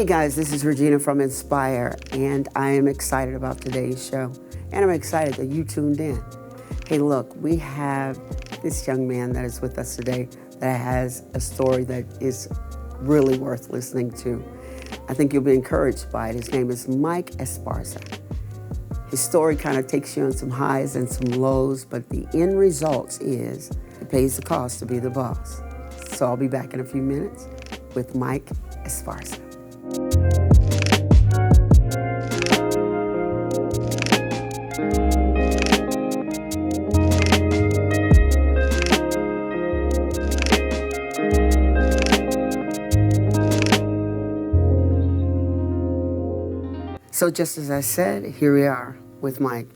Hey guys, this is Regina from Nspire, and I am excited about today's show, and I'm excited that you tuned in. Hey look, we have this young man that is with us today that has a story that is really worth listening to. I think you'll be encouraged by it. His name is Mike Esparza. His story kind of takes you on some highs and some lows, but the end result is it pays the cost to be the boss. So I'll be back in a few minutes with Mike Esparza. So just as I said, here we are with Mike.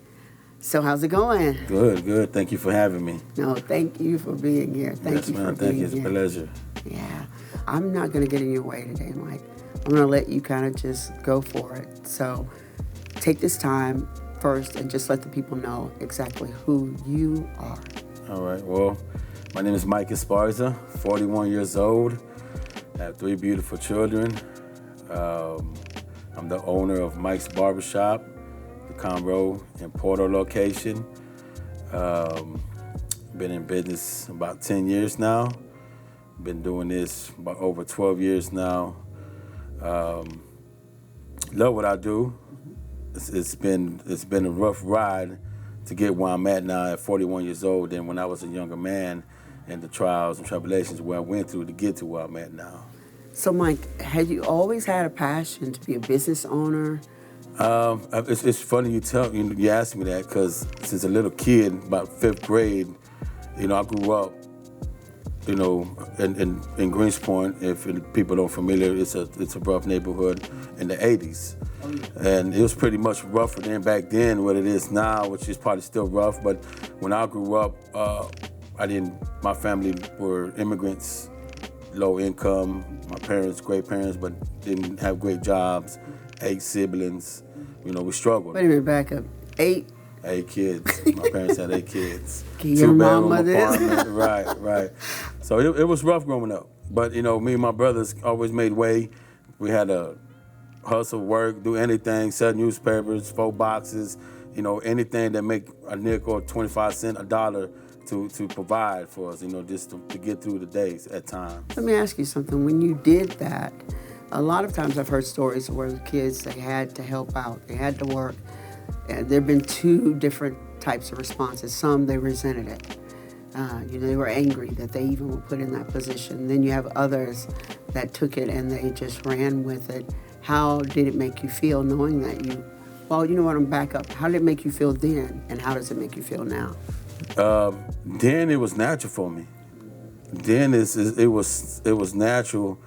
So how's it going? Good, good. Thank you for having me. No, thank you for being here. Thank you for being here. Thank you. It's a pleasure. Yeah. I'm not going to get in your way today, Mike. I'm going to let you kind of just go for it. So take this time first and just let the people know exactly who you are. All right. Well, my name is Mike Esparza, 41 years old. I have 3 beautiful children. I'm the owner of Mike's Barbershop, the Conroe and Porto location. Been in business about 10 years now. Been doing this about over 12 years now. Love what I do. It's been a rough ride to get where I'm at now at 41 years old than when I was a younger man, and the trials and tribulations where I went through to get to where I'm at now. So Mike, had you always had a passion to be a business owner? It's funny you asked me that, because since a little kid, about 5th grade, I grew up, in Greens Point. If people don't familiar, it's a rough neighborhood in the 80s. Oh, yeah. And it was pretty much rougher than back then what it is now, which is probably still rough. But when I grew up, my family were immigrants, low income. My parents, great parents, but didn't have great jobs. 8 siblings. We struggled. Wait a minute, back up. 8? 8 kids. My parents had 8 kids. Can your mama this? Right. So it was rough growing up. But, me and my brothers always made way. We had to hustle, work, do anything, sell newspapers, 4 boxes, anything that make a nickel, 25 cents, $1 to provide for us, just to get through the days at times. Let me ask you something. When you did that, a lot of times I've heard stories where the kids, they had to help out, they had to work. And there have been 2 different types of responses. Some, they resented it. They were angry that they even were put in that position. Then you have others that took it and they just ran with it. How did it make you feel knowing that I'm back up. How did it make you feel then, and how does it make you feel now? Then it was natural for me. Then it was natural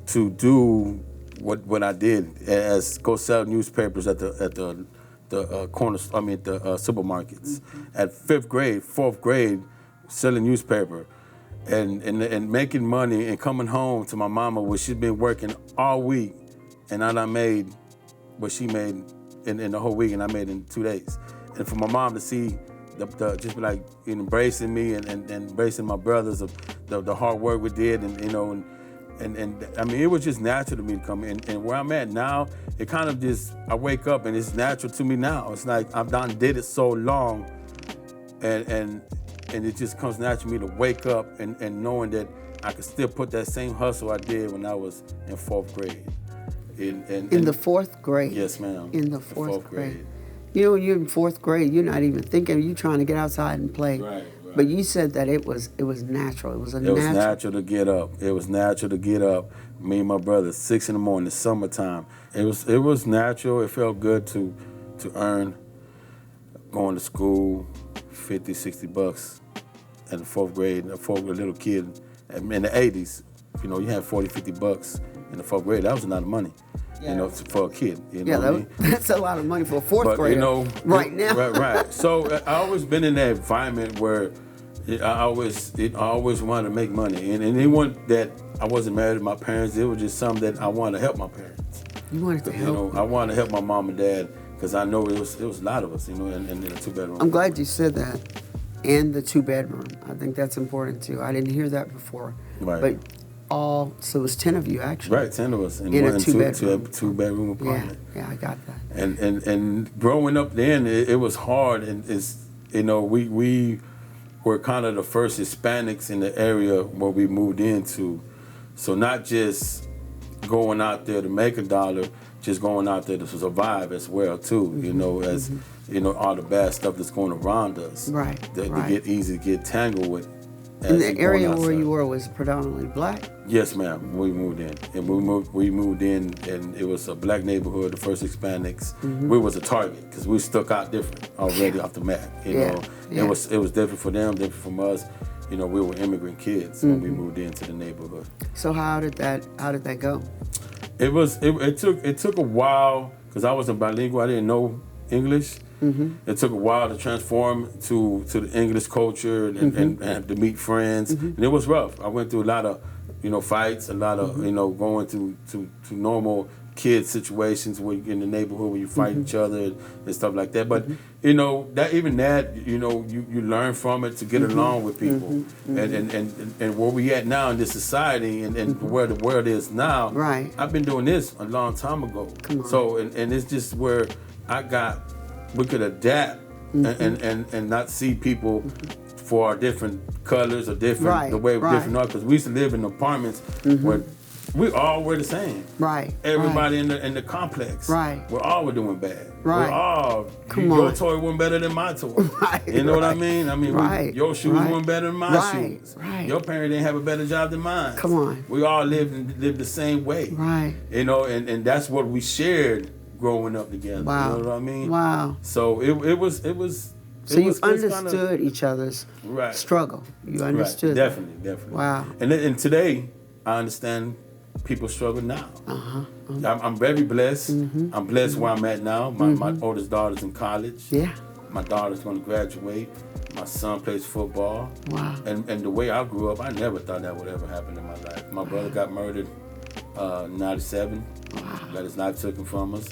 to do what I did, as go sell newspapers at the supermarkets. Mm-hmm. At 5th grade, 4th grade, selling newspaper, and making money and coming home to my mama where she'd been working all week, and I made what she made in the whole week, and I made in 2 days. And for my mom to see just be like embracing me and embracing my brothers of the hard work we did, and I mean, it was just natural to me to come in. And where I'm at now, it kind of just, I wake up and it's natural to me now. It's like I've did it so long, and it just comes natural to me to wake up and knowing that I could still put that same hustle I did when I was in 4th grade. In the 4th grade? Yes, ma'am. In the 4th grade. When you're in 4th grade, you're not even thinking, you're trying to get outside and play. Right. But you said that it was natural. It was natural to get up. It was natural to get up. Me and my brother, 6 in the morning, the summertime. It was natural. It felt good to earn, going to school, $50, $60 in the 4th grade. A little kid in the 80s, you had $40, $50 in the 4th grade. That was a lot of money. Yeah. For a kid. That's a lot of money for a 4th grader. Right now. Right. So I always been in that environment where I always wanted to make money, and it wasn't that I wasn't married to my parents. It was just something that I wanted to help my parents. You wanted to help. I wanted to help my mom and dad, because I know it was a lot of us, in a 2-bedroom. I'm glad you said that. And the 2-bedroom. I think that's important too. I didn't hear that before. Right. But So it was 10 of you actually. Right, 10 of us in In a one two-bedroom apartment. Yeah, I got that. And growing up then, it was hard, and we were kind of the first Hispanics in the area where we moved into. So not just going out there to make a dollar, just going out there to survive as well too. As all the bad stuff that's going around us. Right. That get easy to get tangled with. And the area where you were was predominantly black? Yes, ma'am. We moved in, and we moved in, and it was a black neighborhood. The first Hispanics. We was a target because we stuck out different already off the map. It was different for them, different from us. We were immigrant kids when we moved into the neighborhood. So how did that go? It took a while because I wasn't bilingual. I didn't know English. It took a while to transform to the English culture and to meet friends. And it was rough. I went through a lot of fights, a lot of going to normal kid situations where in the neighborhood where you fight each other and stuff like that. But you learn from it to get along with people. And where we at now in this society and where the world is now. Right. I've been doing this a long time ago. Come on. So and it's just where we could adapt and not see people for our different colors or different the way different are, because we used to live in apartments where we all were the same. Right. Everybody in the complex. Right. We're all were doing bad. Right. We're all Your toy wasn't better than my toy. Right. You know what I mean? I mean, your shoes weren't better than my shoes. Right. Your parents didn't have a better job than mine. Come on. We all lived the same way. Right. And that's what we shared growing up together. Wow. You know what I mean? Wow. So it was. So you understood each other's struggle. You understood. Right. Definitely. Wow. And today, I understand people's struggle now. I'm very blessed. I'm blessed where I'm at now. My oldest daughter's in college. Yeah. My daughter's going to graduate. My son plays football. Wow. And the way I grew up, I never thought that would ever happen in my life. My brother got murdered in 97. Wow. Got his life taken from us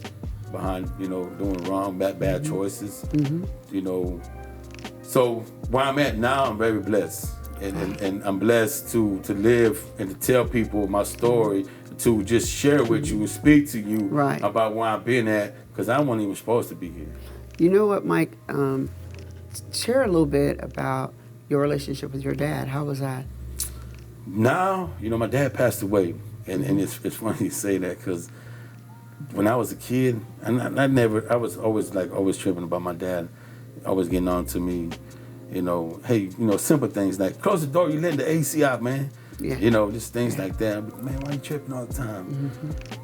behind, doing wrong, bad choices. So where I'm at now, I'm very blessed. And I'm blessed to live and to tell people my story, to just share with you, speak to you about where I've been at, because I wasn't even supposed to be here. You know what, Mike? Share a little bit about your relationship with your dad. How was that? Now, my dad passed away, and it's funny you say that, because when I was a kid, and I was always tripping about my dad, always getting on to me, hey, simple things like close the door, you letting the AC out, man. Yeah. Just things like that. I'm like, man, why you tripping all the time?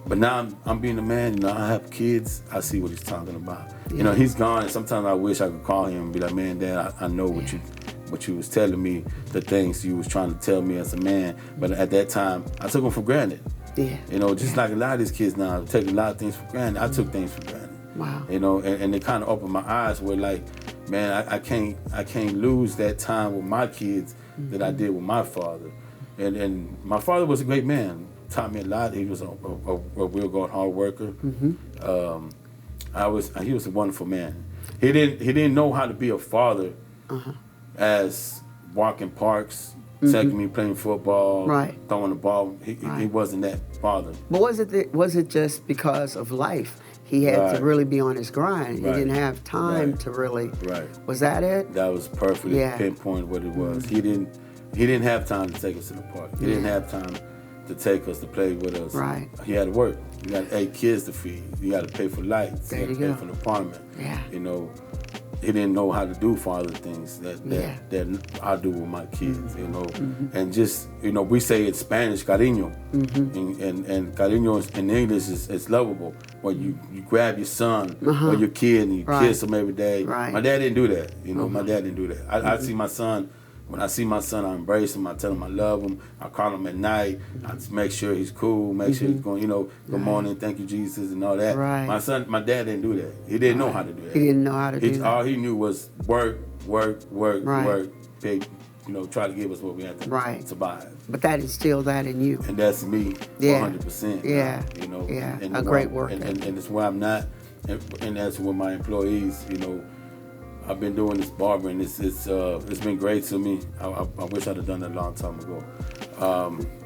But now I'm being a man, I have kids, I see what he's talking about. Yeah. He's gone, and sometimes I wish I could call him and be like, man, Dad, I know what you was telling me, the things you was trying to tell me as a man. But at that time, I took them for granted. Yeah. Just like a lot of these kids now take a lot of things for granted. I took things for granted. Wow. And it kind of opened my eyes where like, man, I can't lose that time with my kids that I did with my father. And my father was a great man. Taught me a lot. He was a real good hard worker. He was a wonderful man. He didn't know how to be a father as walking parks, taking me playing football, throwing the ball. He wasn't that father. But was it just because of life? He had to really be on his grind. He didn't have time to really. Right. Was that it? That was perfectly pinpoint what it was. He didn't have time to take us to the park. He didn't have time to take us to play with us. Right. He had to work. You got 8 kids to feed. You got to pay for lights. You got to pay for the apartment. Yeah. He didn't know how to do father things that I do with my kids, And just, we say it's Spanish, cariño. And cariño in English is lovable. Where you grab your son or your kid and you kiss him every day. Right. My dad didn't do that. My dad didn't do that. I see my son. When I see my son, I embrace him. I tell him I love him. I call him at night. I just make sure he's cool. Make sure he's going, good morning, thank you, Jesus, and all that. Right. My dad didn't do that. He didn't know how to do that. He didn't know how to do that. All he knew was work, pay, try to give us what we had to survive. But that instilled that in you. And that's me, 100%. Yeah. And a great work. And it's where I'm not, and that's where my employees, I've been doing this barbering. It's been great to me. I wish I'd have done that a long time ago.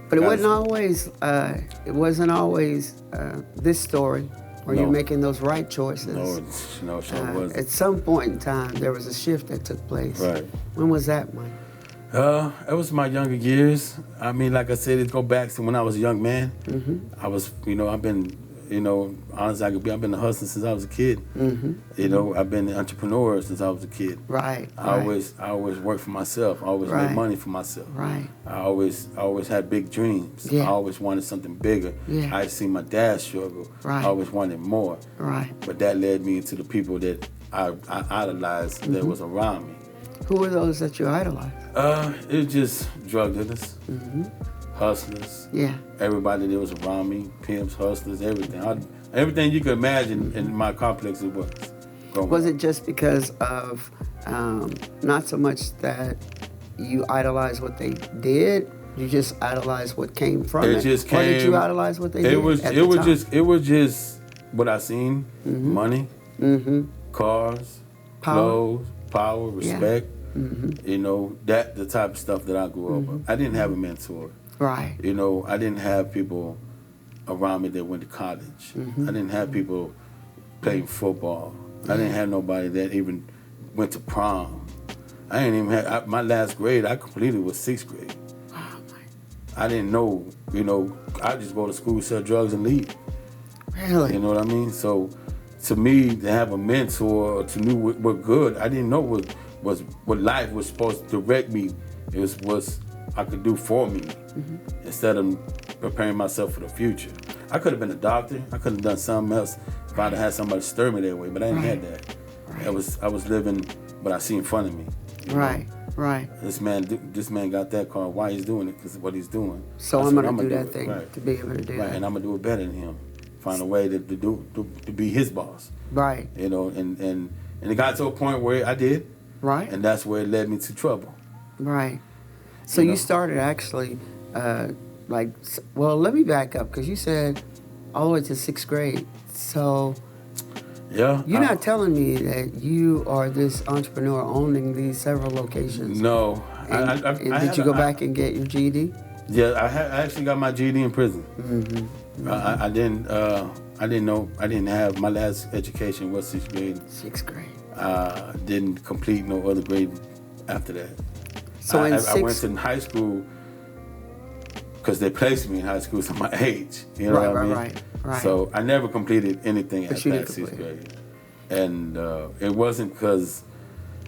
But it wasn't always this story where you're making those right choices. No, sure wasn't. At some point in time, there was a shift that took place. Right. When was that, Mike? It was my younger years. I mean, like I said, it go back to when I was a young man. I was, I've been, honest I could be, I've been a hustler since I was a kid. I've been an entrepreneur since I was a kid. Right. I always worked for myself. I always made money for myself. Right. I always had big dreams. Yeah. I always wanted something bigger. Yeah. I seen my dad struggle. Right. I always wanted more. Right. But that led me into the people that I idolized that was around me. Who were those that you idolized? It was just drug dealers, hustlers. Yeah. Everybody that was around me, pimps, hustlers, everything. Everything you could imagine in my complex it was. Was it just because of not so much that you idolized what they did? You just idolized what came from it? Just came. Or did you idolize what they did? It was just what I seen: money, cars, clothes, power, respect. That the type of stuff that I grew up with. I didn't have a mentor. Right. I didn't have people around me that went to college. I didn't have people playing football. I didn't have nobody that even went to prom. I didn't even have my last grade. I completed was 6th grade. Oh my. I didn't know. I just go to school, sell drugs, and leave. Really? You know what I mean? So, to me, to have a mentor or to know what good, I didn't know what life was supposed to direct me. It was what I could do for me instead of preparing myself for the future. I could have been a doctor. I could have done something else if I'd had somebody stir me that way, but I didn't have that. Right. I was living what I see in front of me. Right. Right. This man got that car. Why he's doing it? Because of what he's doing. So I'm gonna do that thing to be able to do that. And I'm gonna do it better than him. Find a way to be his boss. Right. And it got to a point where I did. Right. And that's where it led me to trouble. Right. So you started actually, let me back up because you said all the way to 6th grade. So yeah, you're not telling me that you are this entrepreneur owning these several locations. No. And did you go back and get your GED? Yeah, I actually got my GED in prison. I didn't know. I didn't have my last education was 6th grade. 6th grade. Didn't complete no other grade after that. So I went to high school because they placed me in high school to my age. You know what I mean? Right. So I never completed anything at 6th grade. And it wasn't because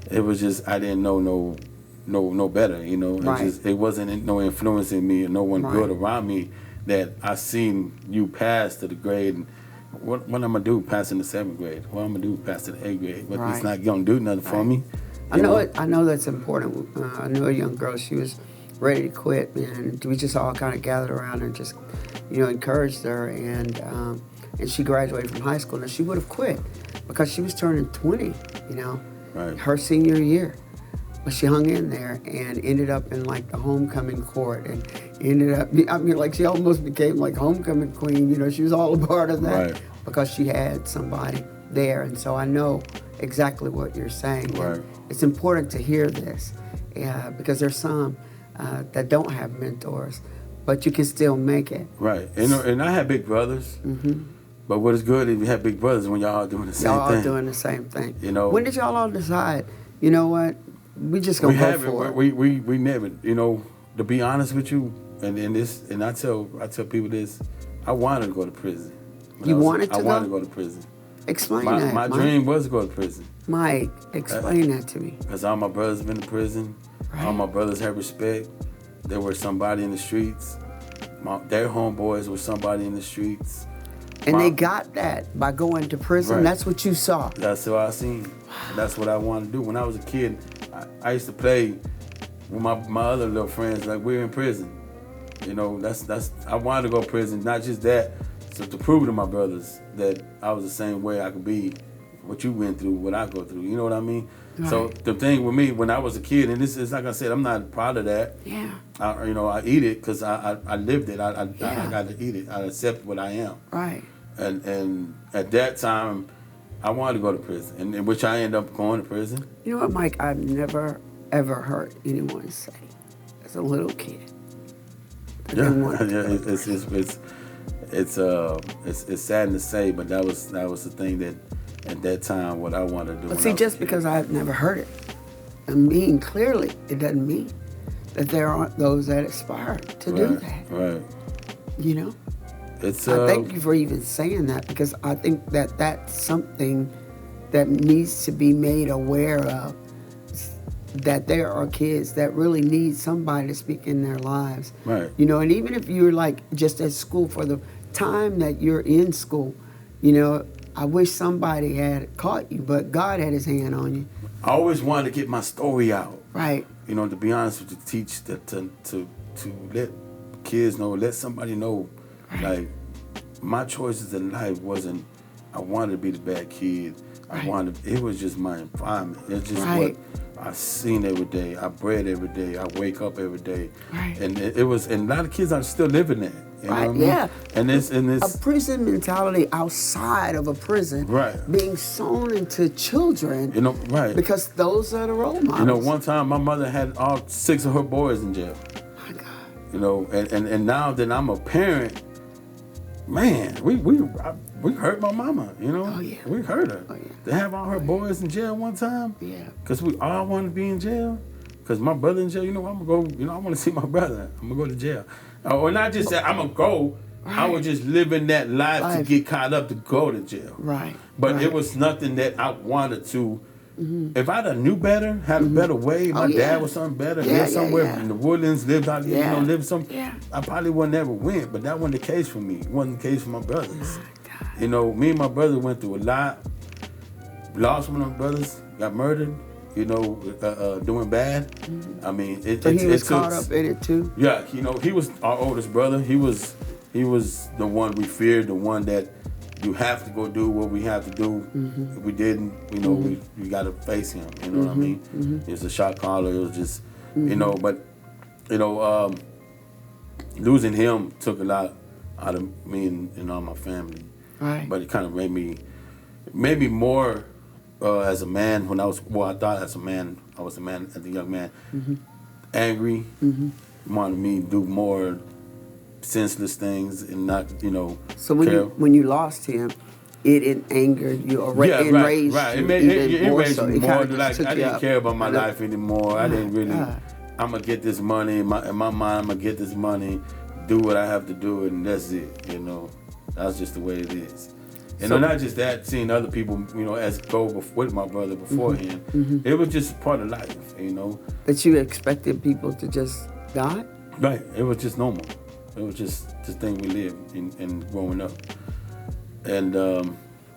it was just I didn't know no better. It wasn't no influence in me or no one good around me that I seen you pass to the grade. And what I'm gonna do passing the 7th grade? What I'm gonna do pass to the 8th grade? But it's not gonna do nothing for me. I know that's important. I knew a young girl. She was ready to quit, and we just all kind of gathered around and just, encouraged her. And she graduated from high school. Now she would have quit because she was turning 20. Her senior year. But she hung in there and ended up in the homecoming court and ended up, she almost became like homecoming queen. She was all a part of that because she had somebody there. And so I know exactly what you're saying. Right. It's important to hear this because there's some that don't have mentors, but you can still make it. Right. And I had big brothers. But what is good is you have big brothers when y'all all doing the same thing. Y'all all doing the same thing. When did y'all all decide, what? We just gonna go for it. We never, to be honest with you, and I tell people this, I wanted to go to prison. I wanted to go to prison. Explain that. My dream was to go to prison. Mike, explain that to me. Because all my brothers been to prison. Right. All my brothers had respect. They were somebody in the streets. Their homeboys were somebody in the streets. And they got that by going to prison. Right. That's what you saw. That's what I seen. That's what I wanted to do. When I was a kid, I used to play with my other little friends like we were in prison. That's I wanted to go to prison. Not just that, so to prove to my brothers that I was the same way I could be. What you went through, what I go through. You know what I mean? Right. So the thing with me when I was a kid, and this is like I said, I'm not proud of that. Yeah. I eat it because I lived it. I got to eat it. I accept what I am. Right. And at that time, I wanted to go to prison, and in which I ended up going to prison. You know what, Mike? I've never, ever heard anyone say, as a little kid, Yeah, didn't want to yeah. go to prison. It's sad to say, but that was the thing that at that time what I wanted to do. But when see, I was just a kid. because I've never heard it, clearly, it doesn't mean that there aren't those that aspire to do that. Right. You know? It's I thank you for even saying that, because I think that that's something that needs to be made aware of, that there are kids that really need somebody to speak in their lives. Right. You know, and even if you're like just at school, for the time that you're in school, you know, I wish somebody had caught you, but God had his hand on you. I always wanted to get my story out. Right. You know, to be honest with you, to teach that to let kids know, let somebody know, like, my choices in life wasn't, I wanted to be the bad kid. It was just my environment. It's just what I seen every day. I bred every day. I wake up every day. Right. And it was, and a lot of kids are still living that. You know what I mean? Yeah. And it's a prison mentality outside of a prison, being sown into children. You know, because those are the role models. You know, one time my mother had all 6 of her boys in jail. My God. You know, and now that I'm a parent, man, we hurt my mama, you know? Oh, yeah. We hurt her. Oh, yeah. To have all her boys in jail one time? Yeah. Because we all want to be in jail? Because my brother in jail, you know, I'm going to go, you know, I want to see my brother. I'm going to go to jail. Or not just that I'm going to go. I was just living that life to get caught up to go to jail. Right. But it was nothing that I wanted to. If I'd have knew better, had a better way, my dad was something better, lived somewhere in the woodlands, lived out here, you know, lived some. I probably would never went, but that wasn't the case for me. It wasn't the case for my brothers. You know, me and my brother went through a lot. Lost one of my brothers, got murdered. You know, doing bad. I mean, he was caught up in it too. Yeah, you know, he was our oldest brother. He was the one we feared, the one that you have to go do what we have to do. If we didn't, you know, we got to face him. You know what I mean? It was a shot caller. It was just, you know, but, you know, losing him took a lot out of me and all my family. Right. But it kind of made me more as a man. When I thought as a man, I was a man, as a young man, angry, wanted me to do more senseless things and not, you know. So when you lost him, it in anger you enraged right. you It enraged so me more. Like I didn't care about my life life anymore. I didn't really. I'm gonna get this money in my mind. I'm gonna get this money, do what I have to do, and that's it. You know, that's just the way it is. And so, not just that, seeing other people, you know, as go with my brother beforehand, it was just part of life, you know. That you expected people to just die? Right. It was just normal. It was just the thing we lived in growing up. And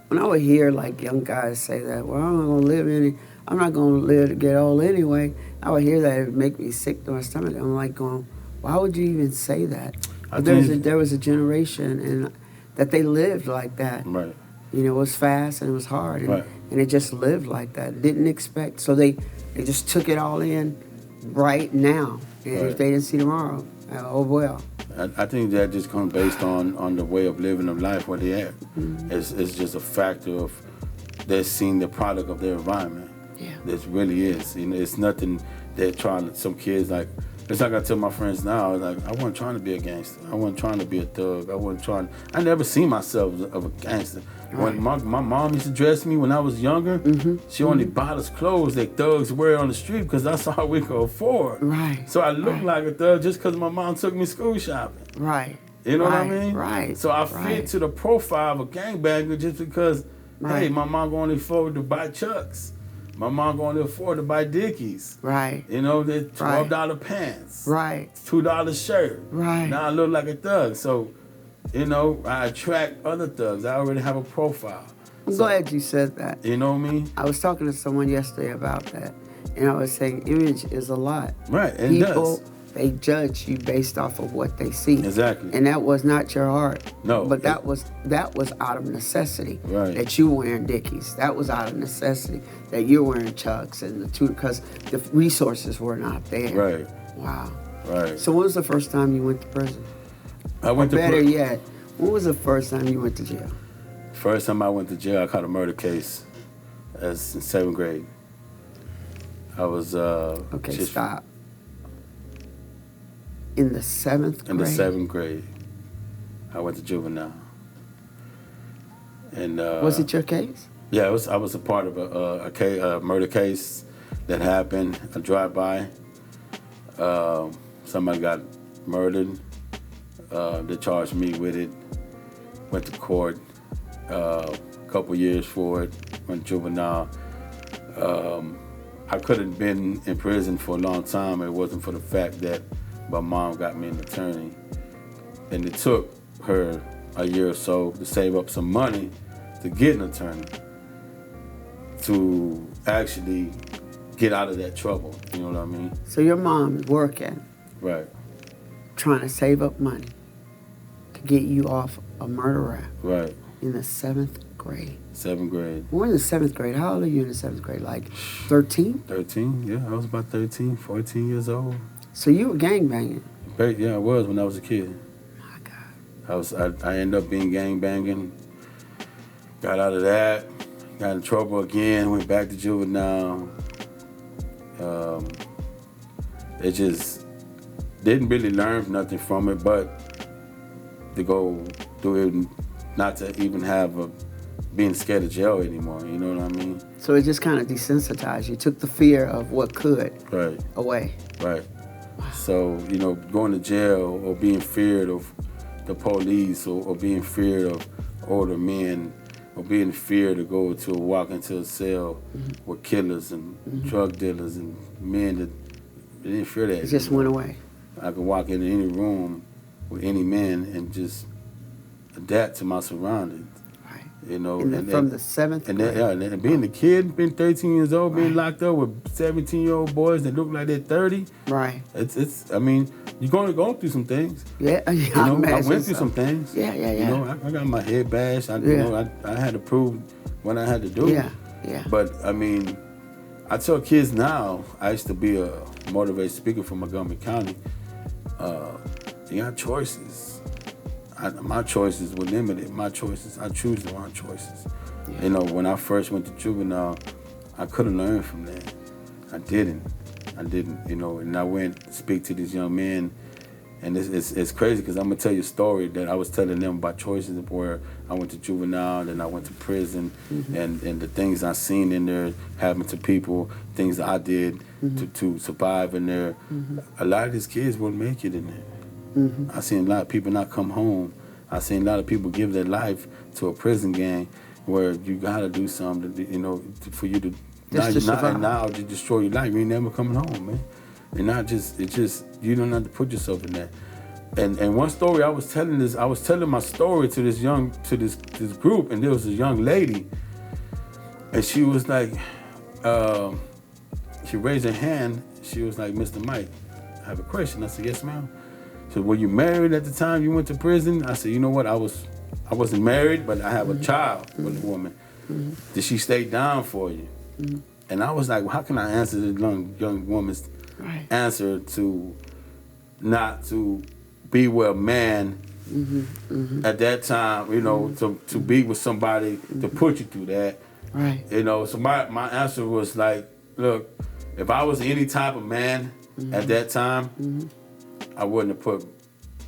when I would hear like young guys say that, well, I'm not gonna live to get old anyway. I would hear that, it would make me sick to my stomach. I'm like going, why would you even say that? There was a generation and that they lived like that. Right. You know, it was fast and it was hard, and it just lived like that. Didn't expect, so they just took it all in right now. And if they didn't see tomorrow, oh well. I think that just comes based on the way of living of life where they at. It's just a factor of they're seeing the product of their environment. Yeah. This really is. You know, it's nothing they're trying. Some kids like. It's like I tell my friends now, like, I wasn't trying to be a gangster. I wasn't trying to be a thug. I never seen myself of a gangster. When my mom used to dress me when I was younger, she only bought us clothes that thugs wear on the street because that's all we could afford. Right. So I looked like a thug just because my mom took me school shopping. Right. You know what I mean? Right. So I fit to the profile of a gangbanger just because, hey, my mom going to afford to buy Chucks. My mom going to afford to buy Dickies. Right. You know, the $12 pants. Right. $2 shirt. Right. Now I look like a thug. So, you know, I attract other thugs. I already have a profile. I'm glad you said that. You know what I mean? I was talking to someone yesterday about that, and I was saying image is a lot. Right, and people, they judge you based off of what they see. Exactly. And that was not your heart. No. But that was out of necessity. Right. That you wearing Dickies. That was out of necessity. That you're wearing Chucks because the resources were not there. Right. Wow. Right. So when was the first time you went to prison? I went to Better yet, when was the first time you went to jail? First time I went to jail, I caught a murder case as in 7th grade. I was Okay, stop. In the 7th grade? In the 7th grade. I went to juvenile. And was it your case? Yeah, I was a part of a murder case that happened, a drive-by. Somebody got murdered. They charged me with it. Went to court. A couple years for it. Went juvenile. I could have been in prison for a long time if it wasn't for the fact that my mom got me an attorney. And it took her a year or so to save up some money to get an attorney to actually get out of that trouble. You know what I mean? So your mom is working, right, trying to save up money to get you off a murder rap. Right. In the 7th grade. 7th grade. We're in the 7th grade. How old are you in the 7th grade? Like 13? 13, yeah. I was about 13, 14 years old. So you were gangbanging? Yeah, I was when I was a kid. My God. I ended up being gangbanging. Got out of that. Got in trouble again. Went back to juvenile. It just didn't really learn nothing from it, but to go through it, not to even have being scared of jail anymore. You know what I mean? So it just kind of desensitized you. Took the fear of what could away. Right. So, you know, going to jail or being feared of the police or being feared of older men or being feared to walk into a cell with killers and drug dealers and men that they didn't fear that. It just went away. I could walk into any room with any man and just adapt to my surroundings. Right. You know, from the 7th grade. And being a kid, being 13 years old, being locked up with 17-year-old boys that look like they're 30. Right. It's. I mean, you're going to go through some things. Yeah. You know, I went through some things. Yeah. You know, I got my head bashed. You know, I had to prove what I had to do. Yeah. But I mean, I tell kids now. I used to be a motivated speaker for Montgomery County. You got choices. My choices were limited. My choices, I choose the wrong choices. Yeah. You know, when I first went to juvenile, I could have learned from that. I didn't, you know, and I went to speak to these young men, and it's crazy because I'm going to tell you a story that I was telling them about choices where I went to juvenile, then I went to prison, and the things I seen in there happen to people, things that I did to survive in there. A lot of these kids wouldn't make it in there. I seen a lot of people not come home. I seen a lot of people give their life to a prison gang where you gotta do something, you know, for you to now to destroy your life. You ain't never coming home, man. And not just you don't have to put yourself in that. And one story I was telling my story to this group, and there was a young lady, and she was like, she raised her hand. She was like, "Mr. Mike, I have a question." I said, "Yes, ma'am." So were you married at the time you went to prison? I said, you know what, I wasn't married, but I have a child with a woman. Did she stay down for you? And I was like, well, how can I answer the young woman's answer to not to be with a man at that time, you know, to be with somebody to put you through that. Right. You know, so my answer was like, look, if I was any type of man at that time, I wouldn't have put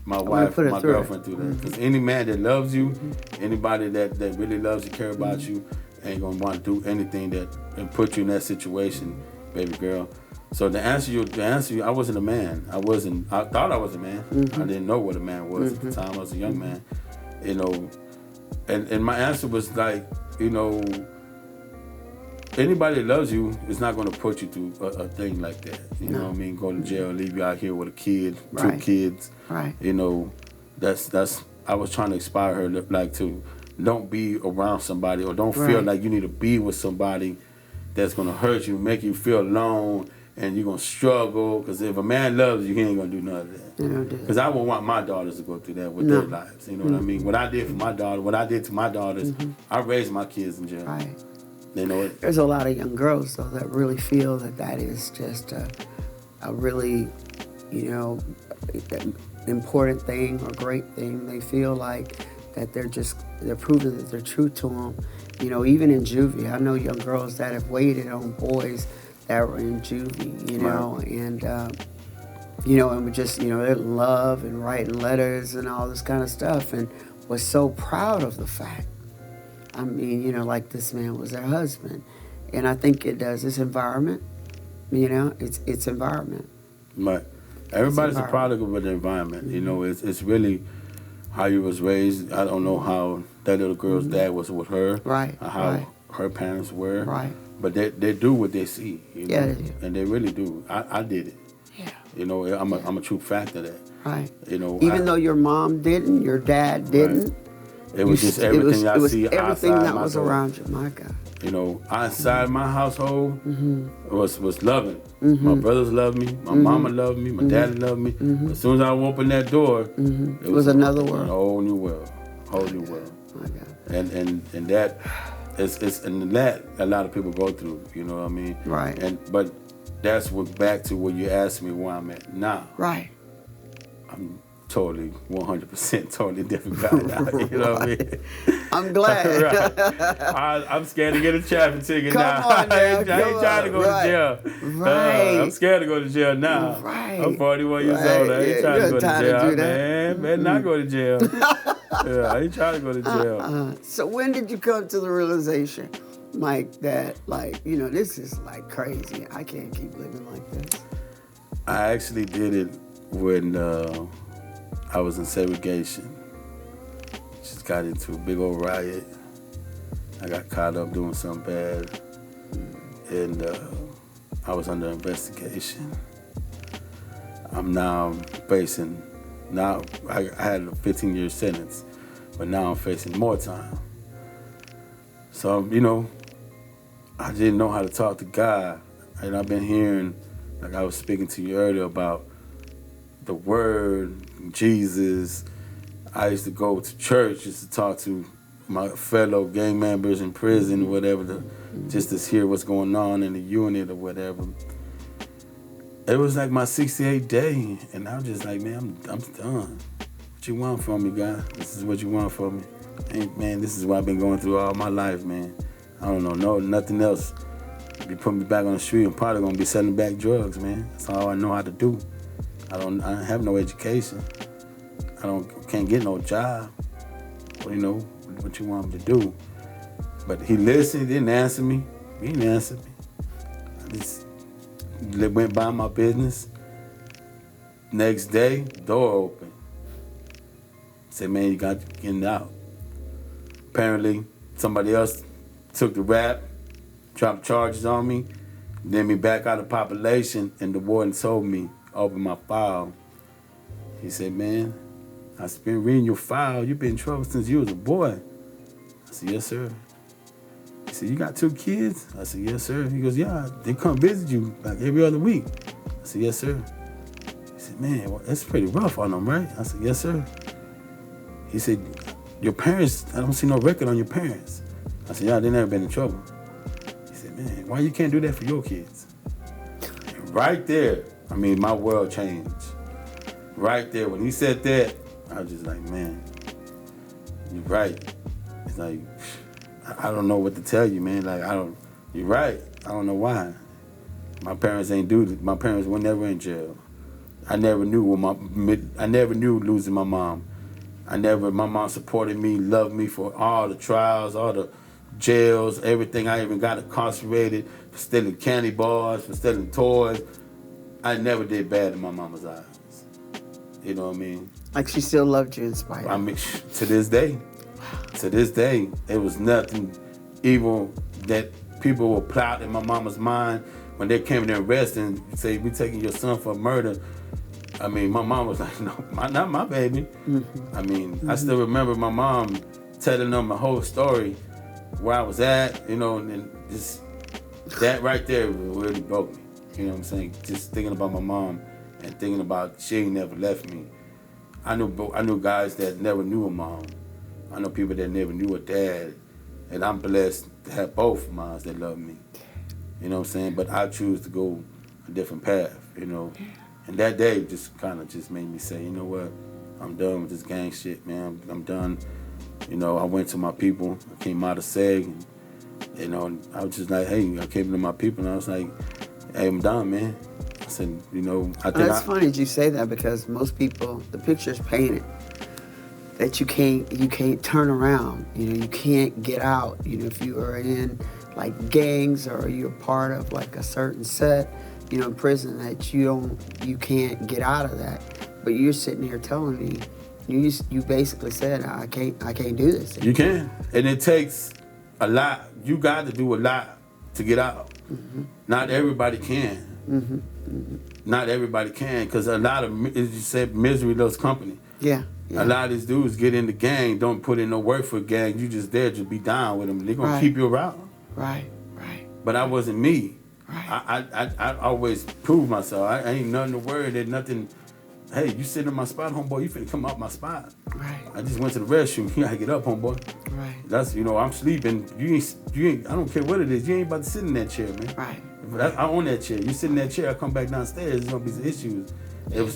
my wife, my girlfriend through that. Because any man that loves you, anybody that really loves you, care about you, ain't gonna want to do anything that and put you in that situation, baby girl. So to answer you, I wasn't a man. I thought I was a man. I didn't know what a man was at the time. I was a young man, you know. And my answer was like, you know, anybody that loves you is not going to put you through a thing like that. You know what I mean? Go to jail, leave you out here with a kid, two kids. Right. You know, that's. I was trying to inspire her to don't be around somebody or don't feel like you need to be with somebody that's going to hurt you, make you feel alone, and you're going to struggle. Because if a man loves you, he ain't going to do none of that. Because I wouldn't want my daughters to go through that with their lives. You know what I mean? What I did for my daughter, what I did to my daughters, I raised my kids in jail. Right. You know it. There's a lot of young girls, though, that really feel that is just a really, you know, important thing or great thing. They feel like that they're proving that they're true to them. You know, even in juvie, I know young girls that have waited on boys that were in juvie, you know, and you know, and we just, you know, in love and writing letters and all this kind of stuff, and was so proud of the fact. I mean, you know, like this man was their husband. And I think it does. It's environment, you know, it's environment. Right. Everybody's a product of an environment. You know, it's really how you was raised. I don't know how that little girl's dad was with her. Right. Or how right. her parents were. Right. But they do what they see. You know? Yeah, they do. And they really do. I did it. Yeah. You know, I'm a true fact of that. Right. You know, even though your mom didn't, your dad didn't. Right. It was just everything I see everything outside that my was door. around you. My God. You know, outside my household was loving. My brothers loved me. My mama loved me. My daddy loved me. As soon as I opened that door, it was another world. A whole new world. Whole new world. My God. And that it's and that a lot of people go through. You know what I mean? Right. But that's what back to what you asked me where I'm at now. Right. I'm totally 100% totally different guy now. You know what I mean? I'm glad. Right. I'm scared to get a traffic ticket Come now. on now, I ain't trying to go to jail. Right. I'm scared to go to jail now. Right. I'm 41 years old. I ain't trying to go to jail. Man, better not go to jail. Yeah, I ain't trying to go to jail. So when did you come to the realization, Mike, that like, you know, this is like crazy. I can't keep living like this. I actually did it when I was in segregation. Just got into a big old riot. I got caught up doing something bad, and I was under investigation. I'm now facing, I had a 15-year sentence, but now I'm facing more time. So, you know, I didn't know how to talk to God, and I've been hearing, like I was speaking to you earlier about the word, Jesus. I used to go to church just to talk to my fellow gang members in prison or whatever, just to hear what's going on in the unit or whatever. It was like my 68th day, and I was just like, man, I'm done. What you want from me, God? This is what you want from me. Hey, man, this is what I've been going through all my life, man. I don't know, nothing else. If you put me back on the street, I'm probably gonna be selling back drugs, man. That's all I know how to do. I don't have no education. Can't get no job. Well, you know, what you want me to do? But he listened, he didn't answer me. He didn't answer me. I just went by my business. Next day, door open. Said, man, you got to get out. Apparently, somebody else took the rap, dropped charges on me, then me back out of population, and the warden told me, open my file. He said, man, I've been reading your file. You've been in trouble since you was a boy. I said, yes, sir. He said, you got 2 kids? I said, yes, sir. He goes, yeah, they come visit you like every other week. I said, yes, sir. He said, man, well, that's pretty rough on them, right? I said, yes, sir. He said, your parents, I don't see no record on your parents. I said, yeah, they never been in trouble. He said, man, why you can't do that for your kids? And right there, I mean, my world changed. Right there, when he said that, I was just like, man, you're right. It's like, I don't know what to tell you, man. Like, you're right. I don't know why. My parents ain't do this. My parents were never in jail. I never knew losing my mom. My mom supported me, loved me for all the trials, all the jails, everything. I even got incarcerated for stealing candy bars, for stealing toys. I never did bad in my mama's eyes. You know what I mean? Like she still loved you, Nspire. I mean, to this day, it was nothing evil that people will plot in my mama's mind when they came to arrest and say, we taking your son for murder. I mean, my mom was like, no, not my baby. Mm-hmm. I mean, I still remember my mom telling them the whole story, where I was at, you know, and just that right there really broke me. You know what I'm saying? Just thinking about my mom and thinking about she ain't never left me. I knew guys that never knew a mom. I know people that never knew a dad. And I'm blessed to have both moms that love me. You know what I'm saying? But I choose to go a different path, you know. And that day just kind of just made me say, you know what? I'm done with this gang shit, man. I'm done. You know, I went to my people. I came out of SEG. And, you know, I was just like, hey, I came to my people and I was like, hey, I'm done, man. I said, you know, I think That's funny that you say that, because most people, the picture's painted that you can't turn around. You know, you can't get out. You know, if you are in like gangs or you're part of like a certain set, you know, in prison, that you can't get out of that. But you're sitting here telling me, you basically said, I can't do this anymore. You can, and it takes a lot. You got to do a lot to get out. Mm-hmm. Not everybody can. Mm-hmm. Mm-hmm. Not everybody can, because a lot of, as you said, misery loves company. Yeah. Yeah. A lot of these dudes get in the gang, don't put in no work for a gang. You just there, just be down with them. They're gonna keep you around. Right. But I wasn't me. Right. I always proved myself. I ain't nothing to worry. There's nothing. Hey, you sitting in my spot, homeboy. You finna come out my spot. Right. I just went to the restroom. You gotta get up, homeboy. Right. That's, you know, I'm sleeping. You ain't. I don't care what it is. You ain't about to sit in that chair, man. Right. I own that chair. You sit in that chair. I come back downstairs. There's gonna be some issues.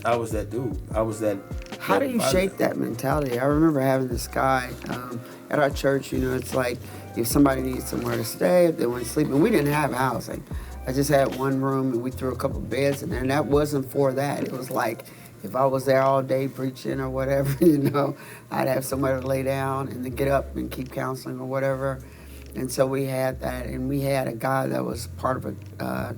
I was that dude. I was that. How do you shake that mentality? I remember having this guy at our church. You know, it's like if somebody needs somewhere to stay, if they want to sleep, and we didn't have housing. I just had one room, and we threw a couple beds in there, and that wasn't for that. It was like if I was there all day preaching or whatever, you know, I'd have somewhere to lay down and then get up and keep counseling or whatever. And so we had that, and we had a guy that was part of a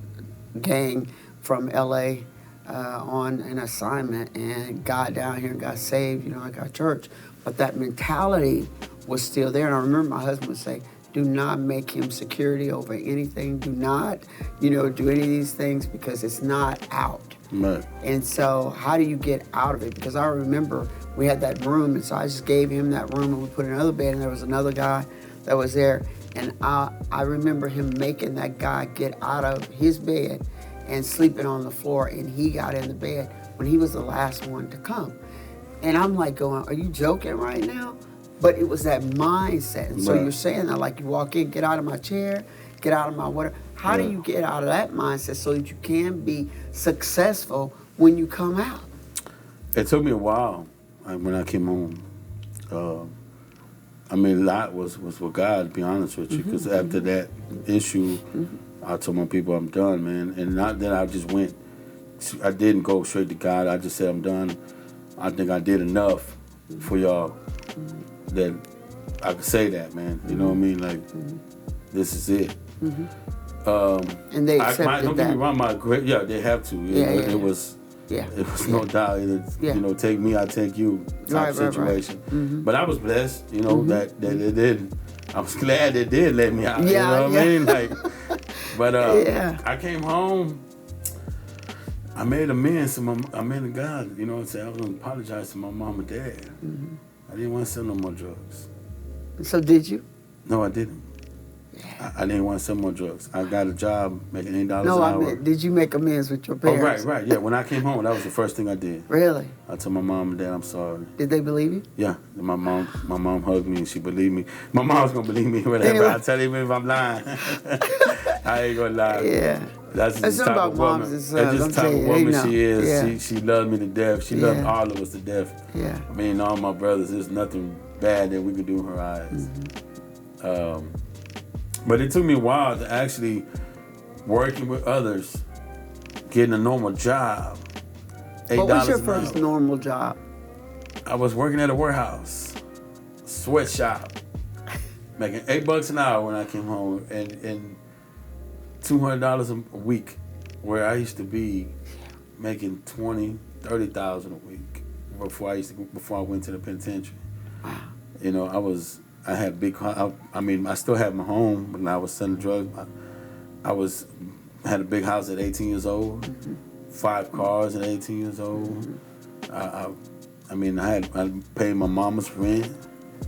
gang from L.A. On an assignment and got down here and got saved, you know, like our church. But that mentality was still there. And I remember my husband would say, do not make him security over anything. Do not, you know, do any of these things, because it's not out. Right. And so how do you get out of it? Because I remember we had that room, and so I just gave him that room, and we put another bed, and there was another guy that was there. And I remember him making that guy get out of his bed and sleeping on the floor, and he got in the bed when he was the last one to come. And I'm like going, are you joking right now? But it was that mindset. And so you're saying that, like, you walk in, get out of my chair, get out of my whatever. How do you get out of that mindset so that you can be successful when you come out? It took me a while when I came home. I mean, a lot was with God, to be honest with you, because after that issue, I told my people I'm done, man. And not that I didn't go straight to God. I just said I'm done. I think I did enough for y'all that I could say that, man. You know what I mean? Like, this is it. And they accepted that. Don't get me wrong, they have to. It was no doubt. You know, take me, I take you type situation. Right. But I was blessed, you know, that it did. I was glad it did let me out. You know what I mean? Like, but I came home. I made amends to God. You know what I'm saying? I was going to apologize to my mom and dad. I didn't want to sell no more drugs. So did you? No, I didn't. I didn't want to sell more drugs. I got a job making $8 an hour. No, I meant, did you make amends with your parents? Oh, right. Yeah, when I came home, that was the first thing I did. Really? I told my mom and dad I'm sorry. Did they believe you? Yeah. My mom hugged me and she believed me. My mom's going to believe me whatever. Anyway. I'll tell you if I'm lying. I ain't going to lie. Yeah. That's the type of woman. That's just the type of woman she is. Yeah. She loved me to death. She loved all of us to death. Yeah. I mean, all my brothers, there's nothing bad that we could do in her eyes. But it took me a while to actually working with others, getting a normal job. What was your first normal job? I was working at a warehouse, sweatshop, making $8 an hour when I came home, and $200 a week, where I used to be making $20,000, $30,000 a week before I went to the penitentiary. Wow. You know, I had big. I still had my home when I was selling drugs. I had a big house at 18 years old, 5 cars at 18 years old. I paid my mama's rent,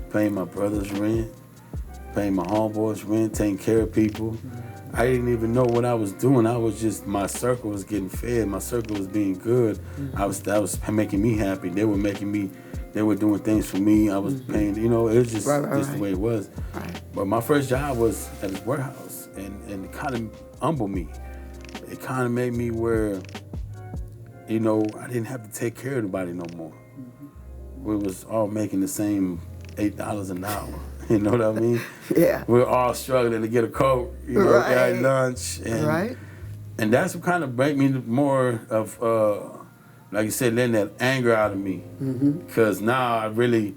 paying my brother's rent, paying my homeboys' rent, taking care of people. I didn't even know what I was doing. I was just, my circle was getting fed. My circle was being good. That was making me happy. They were doing things for me. I was paying, you know, it was just the way it was. Right. But my first job was at this warehouse, and it kind of humbled me. It kind of made me where, you know, I didn't have to take care of anybody no more. We was all making the same $8 an hour. You know what I mean? Yeah. We were all struggling to get a coat, you know, got lunch. And And that's what kind of brought me more of, like you said, letting that anger out of me. Because now I really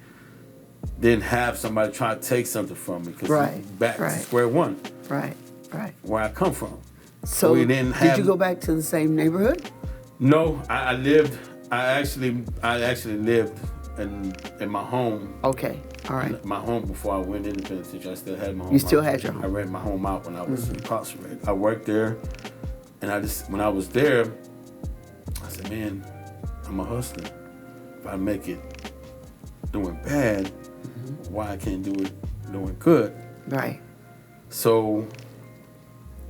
didn't have somebody try to take something from me. Because back to square one. Right. Where I come from. So we didn't have, did you go back to the same neighborhood? No, I actually lived in my home. Okay, all right. My home before I went into the penitentiary. I still had my home. You still had your home. I rented my home out when I was incarcerated. I worked there, and when I was there, I said, man, I'm a hustler. If I make it doing bad, why I can't do it doing good? Right. So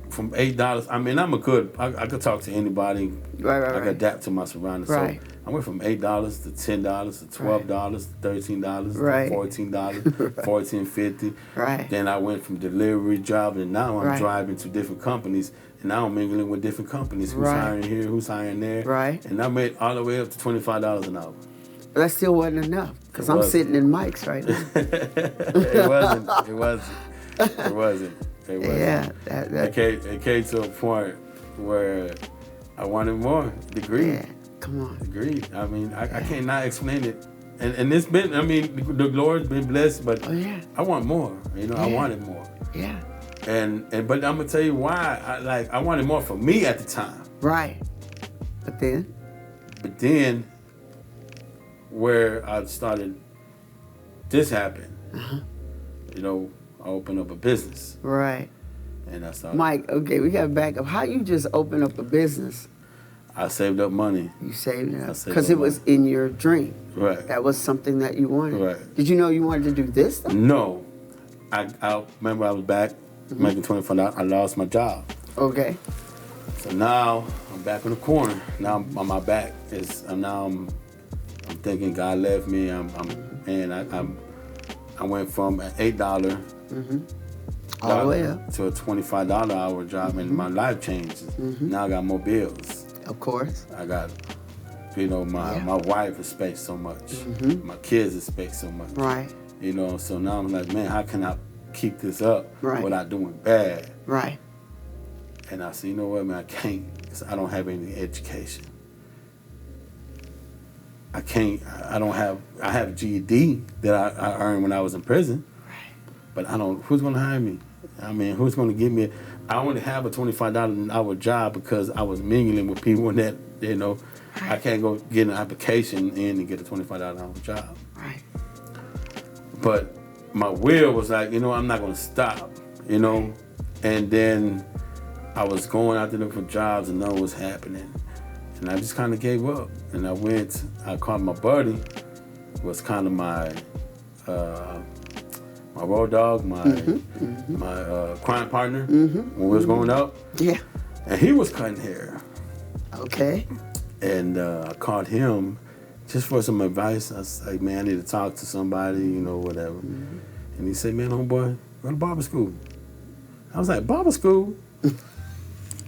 from $8, I mean, I could talk to anybody. Right. I could adapt to my surroundings. Right. So I went from $8 to $10 to $12 to $13 to $14, $14.50. Right. Then I went from delivery job, and now I'm driving to different companies, and now I'm mingling with different companies. Who's hiring here? Who's hiring there? Right. And I made all the way up to $25 an hour. But that still wasn't enough, because I'm sitting in Mike's right now. It wasn't. Yeah. It came to a point where I wanted more. Degree. Yeah. Come on. Degree. I mean, I can't not explain it. And it's been, I mean, the Lord's been blessed, but I want more. I wanted more. Yeah. But I'm gonna tell you why. I wanted more for me at the time. Right. But then where I started, this happened. I opened up a business. Right. And I started. Mike, okay, we got to back up. How you just open up a business? I saved up money. You saved it up because it was in your dream. Right. That was something that you wanted. Right. Did you know you wanted to do this stuff? No. I remember I was back making $25. I lost my job. Okay. So now I'm back in the corner. Now I'm on my back. I'm thinking God left me. I went from an $8 all the way up to a $25 an hour job, and my life changed. Now I got more bills. Of course. I got, my wife expects so much. My kids expect so much. Right. So now I'm like, man, how can I keep this up without doing bad? Right. And I said, you know what, man, I can't, because I don't have any education. I can't, I have GED that I earned when I was in prison. But who's going to hire me? I mean, who's going to give me, I only have a $25 an hour job because I was mingling with people that, I can't go get an application in and get a $25 an hour job. Right. But my will was like, I'm not going to stop, And then I was going out there for jobs and nothing was happening. And I just kind of gave up. And I called my buddy, was kind of my road dog, my crime partner when we was growing up. Yeah. And he was cutting hair. Okay. And I called him just for some advice. I was like, man, I need to talk to somebody, whatever. And he said, man, homeboy, go to barber school. I was like, barber school?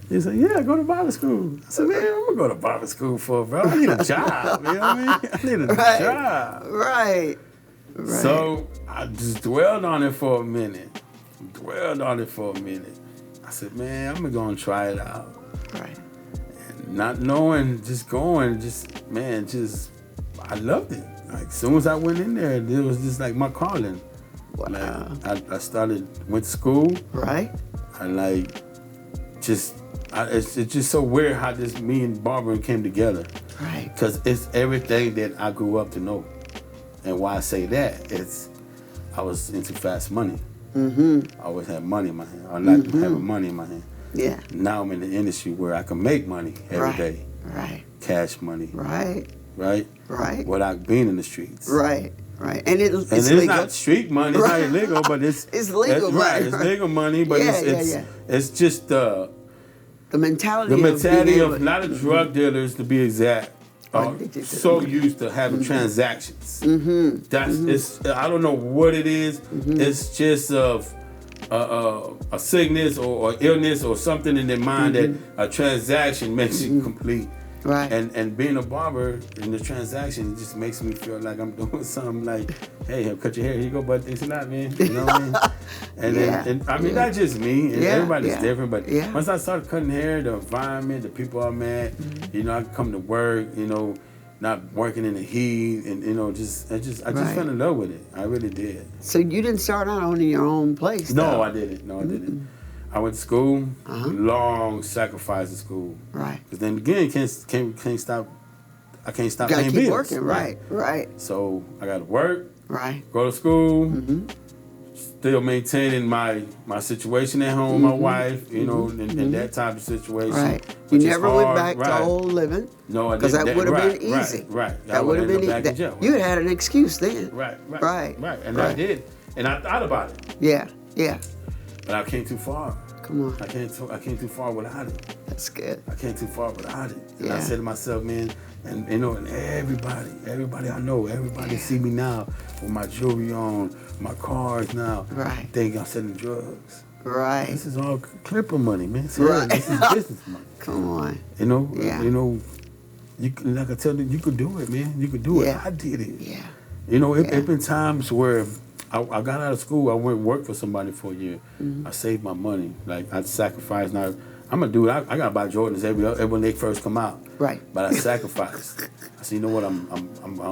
He said, yeah, go to barber school. I said, man, I'm going to go to barber school bro. I need a job, you know what I mean? I need a job. Right. So I just dwelled on it for a minute. I said, man, I'm going to go and try it out. Right. And not knowing, just going, I loved it. Like, as soon as I went in there, it was just like my calling. Wow. Like, I went to school. Right. And it's just so weird how me and barbering came together. Right. Because it's everything that I grew up to know. And why I say that, I was into fast money. I always had money in my hand. I like having money in my hand. Yeah. Now I'm in the industry where I can make money every day. Right. Cash money. Right. Without being in the streets. Right. And it's legal. Not street money. It's not illegal, but it's legal money. Right. It's legal money, but it's just the mentality of not of drug dealers, to be exact. So used to having transactions. I don't know what it is. It's just a sickness or illness or something in their mind that a transaction makes it complete. Right. And being a barber in the transaction, it just makes me feel like I'm doing something like, hey, cut your hair, here you go, bud, thanks a lot, man. You know what I mean? And Yeah. then, and I mean, not just me, and everybody's different, but Yeah. once I started cutting hair, the environment, the people I met, you know, I come to work, you know, not working in the heat, and you know, I just fell in love with it. I really did. So you didn't start out owning your own place, No, though? I didn't. No, I didn't. I went to school, long sacrifice of school. Right. Because then again, can't stop. I can't stop You gotta paying keep bills. working, right. So I got to work, Right. go to school, still maintaining my situation at home, my wife, you know, in that type of situation. Right. You which is never went hard, back to old living. No, I didn't. Because that would have been easy. Right. That would have been back in easy. jail. You had an excuse then. Right. And Right. I did. And I thought about it. Yeah. But I came too far. Come on. I came too far without it. That's good. I came too far without it. And I Yeah. said to myself, man, and you know, and everybody I know, everybody see me now with my jewelry on, my cars now. Right. Think I'm selling drugs. Right. This is all Clipper money, man. So Right. This is business money. Come on. You know, Yeah. like I tell you, you could do it, man. You could do it. Yeah. I did it. Yeah. You know, it been times where I got out of school. I went and worked for somebody for a year. I saved my money. Like I sacrificed. Now I'm gonna do it. I gotta buy Jordans every when they first come out. Right. But I sacrificed. I said, you know what? I'm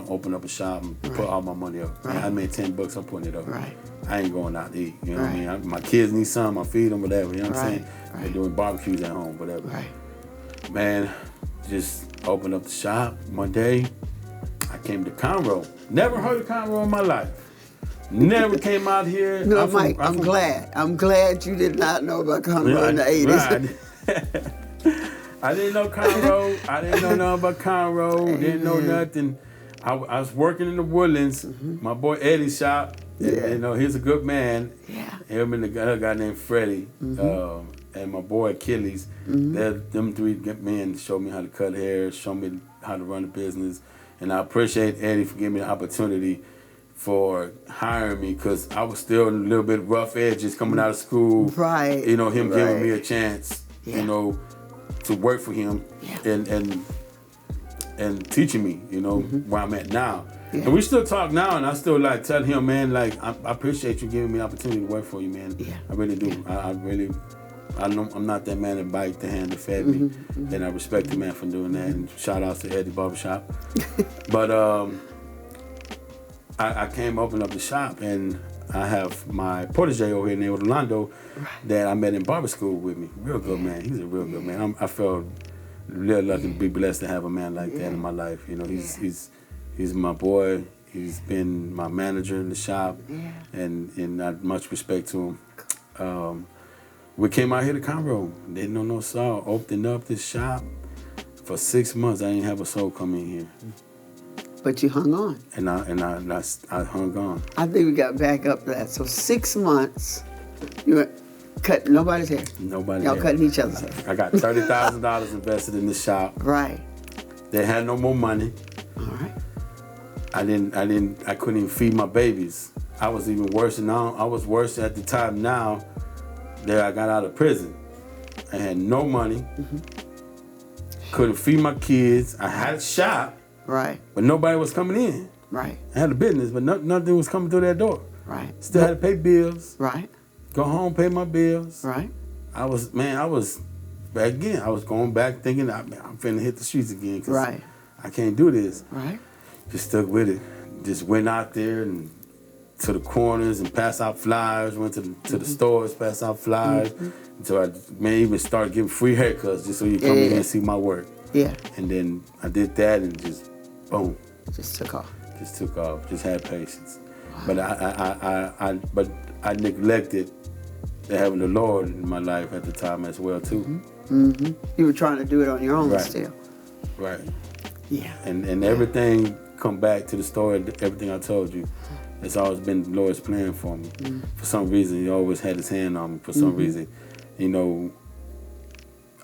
open up a shop and put all my money up. Right. I made $10. I'm putting it up. Right. I ain't going out to eat. You know what I mean? My kids need something. I feed them, whatever. You know what I'm saying? Right. They're doing barbecues at home, whatever. Right. Man, just opened up the shop one day. I came to Conroe. Never heard of Conroe in my life. Never came out here. No, Mike, I'm glad. I'm glad you did not know about Conroe in the 80s. Right. I didn't know Conroe. I didn't know nothing about Conroe. Didn't know nothing. I was working in the Woodlands. My boy Eddie's shop. Yeah. You know, he's a good man. Yeah. Him and the other guy named Freddie. And my boy Achilles. Them three men showed me how to cut hair, showed me how to run a business. And I appreciate Eddie for giving me the opportunity for hiring me, because I was still a little bit rough edges coming out of school. Right. You know, him giving me a chance, Yeah. you know, to work for him and teaching me, you know, where I'm at now. Yeah. And we still talk now, and I still like tell him, man, like I appreciate you giving me the opportunity to work for you, man. Yeah. I really do. I know I'm not that man that bite the hand that fed me, and I respect the man for doing that. And shout outs to Eddie Barbershop. But I came open up the shop, and I have my protege over here named Orlando that I met in barber school with me. Real good man. He's a real good man. I felt real lucky to be blessed to have a man like that in my life. You know, he's my boy. He's been my manager in the shop, and I much respect to him. We came out here to Conroe. Didn't know no soul. Opened up this shop. For 6 months, I didn't have a soul come in here. But you hung on. And I hung on. I think we got back up to that. So 6 months, you were cutting nobody's hair. Nobody. Y'all cutting each other's hair. I got $30,000 invested in the shop. Right. They had no more money. All right. I couldn't even feed my babies. I was even worse now. I was worse at the time now that I got out of prison. I had no money. Couldn't feed my kids. I had a shop. Right. But nobody was coming in. Right. I had a business, but nothing was coming through that door. Right. Still had to pay bills. Right. Go home, pay my bills. Right. I was back again. I was going back thinking, I'm finna hit the streets again. Cause Right. I can't do this. Right. Just stuck with it. Just went out there and to the corners and passed out flyers. Went to the stores, passed out flyers. Until I even started getting free haircuts just so you come in and see my work. Yeah. And then I did that and just boom. Just took off. Just took off. Just had patience. But I neglected having the Lord in my life at the time as well too. You were trying to do it on your own Right. still. Right. Yeah. And everything come back to the story, everything I told you. It's always been the Lord's plan for me. For some reason, He always had His hand on me. For some reason, you know,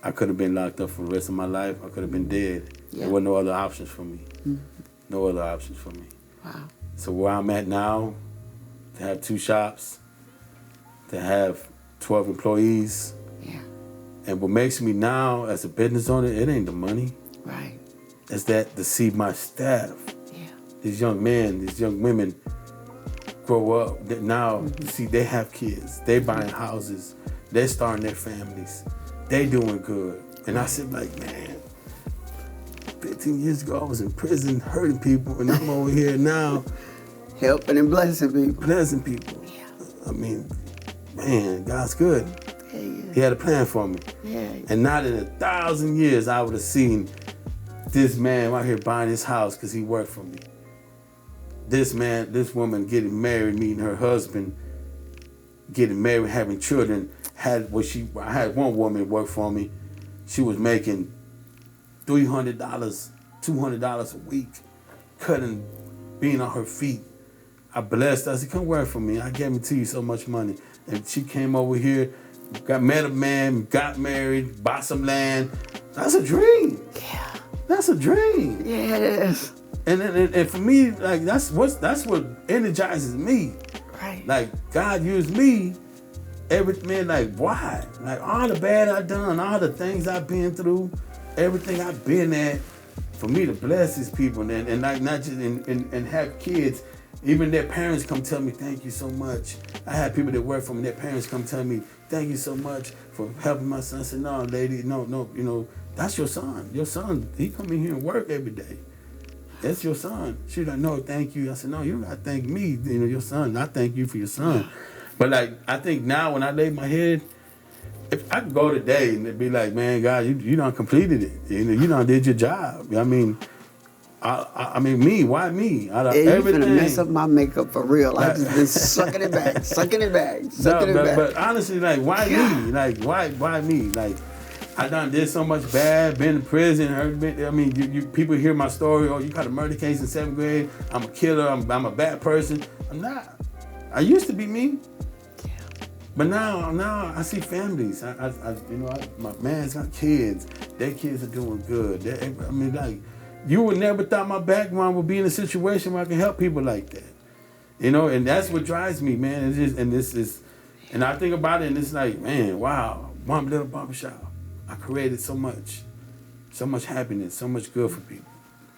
I could have been locked up for the rest of my life. I could have been dead. Yeah. There were no other options for me. No other options for me. Wow. So where I'm at now, to have 2 shops, to have 12 employees, Yeah. and what makes me now as a business owner, it ain't the money. Right. is that to see my staff, these young men, these young women grow up. That now, see, they have kids. They buying houses. They're starting their families. They doing good. And I said, like, man, 15 years ago, I was in prison hurting people, and I'm over here now helping and blessing people. Blessing people. Yeah. I mean, man, God's good. Yeah, yeah. He had a plan for me. Yeah. And not in 1,000 years I would have seen this man right here buying his house because he worked for me. This man, this woman getting married, meeting her husband, getting married, having children. I had one woman work for me. She was making $300, $200 a week, being on her feet. I blessed her. I said, come work for me. I guarantee you so much money. And she came over here, met a man, got married, bought some land. That's a dream. Yeah. That's a dream. Yeah, it is. And for me, like that's what energizes me. Right. Like God used me. Everything, like why? Like all the bad I've done, all the things I've been through, everything I've been at, for me to bless these people and like not just and have kids. Even their parents come tell me, thank you so much. I had people that work for me, their parents come tell me, thank you so much for helping my son. I said, no, lady, no, that's your son. Your son, he come in here and work every day. That's your son. She's like, no, thank you. I said, no, you don't gotta thank me, your son. I thank you for your son. But like, I think now when I lay my head, if I could go today and it'd be like, man, God, you done completed it. You done did your job. I mean, me, why me? Out of everything. You finna mess up my makeup for real. I just been sucking it back. But honestly, like, why me? Like, why me? Like, I done did so much bad, been in prison, you people hear my story, oh, you got a murder case in 7th grade, I'm a killer, I'm a bad person. I'm not. I used to be me. Yeah. But now I see families. My man's got kids. Their kids are doing good. You would never thought my background would be in a situation where I can help people like that. And that's what drives me, man. And I think about it and it's like, man, wow, one little barbershop. I created so much happiness, so much good for people.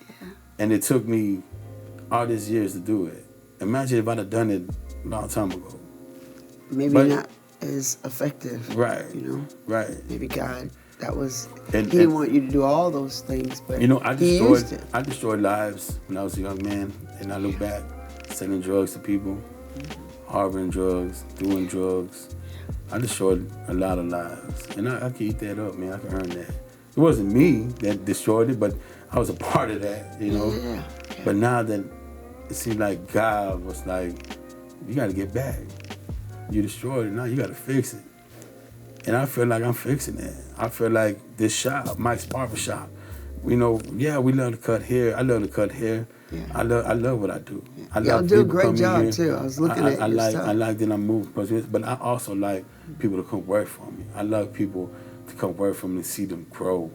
Yeah. And it took me all these years to do it. Imagine if I'd have done it a long time ago. Maybe not as effective. Right. Right. Maybe God, he didn't want you to do all those things, but I destroyed lives when I was a young man, and I look back, selling drugs to people, harboring drugs, doing drugs. I destroyed a lot of lives, and I can eat that up, man. I can earn that. It wasn't me that destroyed it, but I was a part of that, Yeah. But now that it seemed like God was like, you got to get back. You destroyed it, now you got to fix it. And I feel like I'm fixing that. I feel like this shop, Mike Esparza shop, we love to cut hair. I love to cut hair. Yeah. I love what I do. I Y'all do a great job too. I was looking at your stuff. I like that I move, but I also like people to come work for me. I love people to come work for me and see them grow.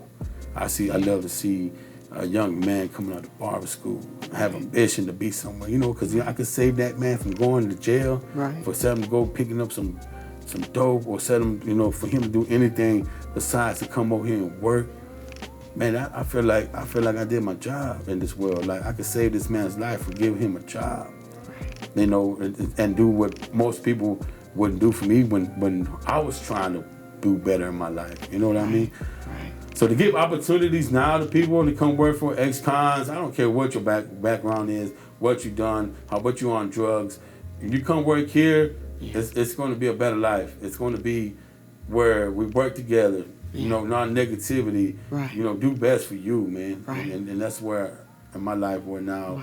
I love to see a young man coming out of barber school, have ambition to be somewhere, because I could save that man from going to jail, for him to go picking up some dope, or set him, for him to do anything besides to come over here and work. Man, I feel like I did my job in this world. Like I could save this man's life for giving him a job, and do what most people wouldn't do for me when I was trying to do better in my life. You know what I mean? Right. So to give opportunities now to people to come work for ex-cons, I don't care what your background is, what you done, what you on drugs. If you come work here, it's going to be a better life. It's going to be where we work together. Non-negativity. Right. Do best for you, man. Right. And that's where in my life where now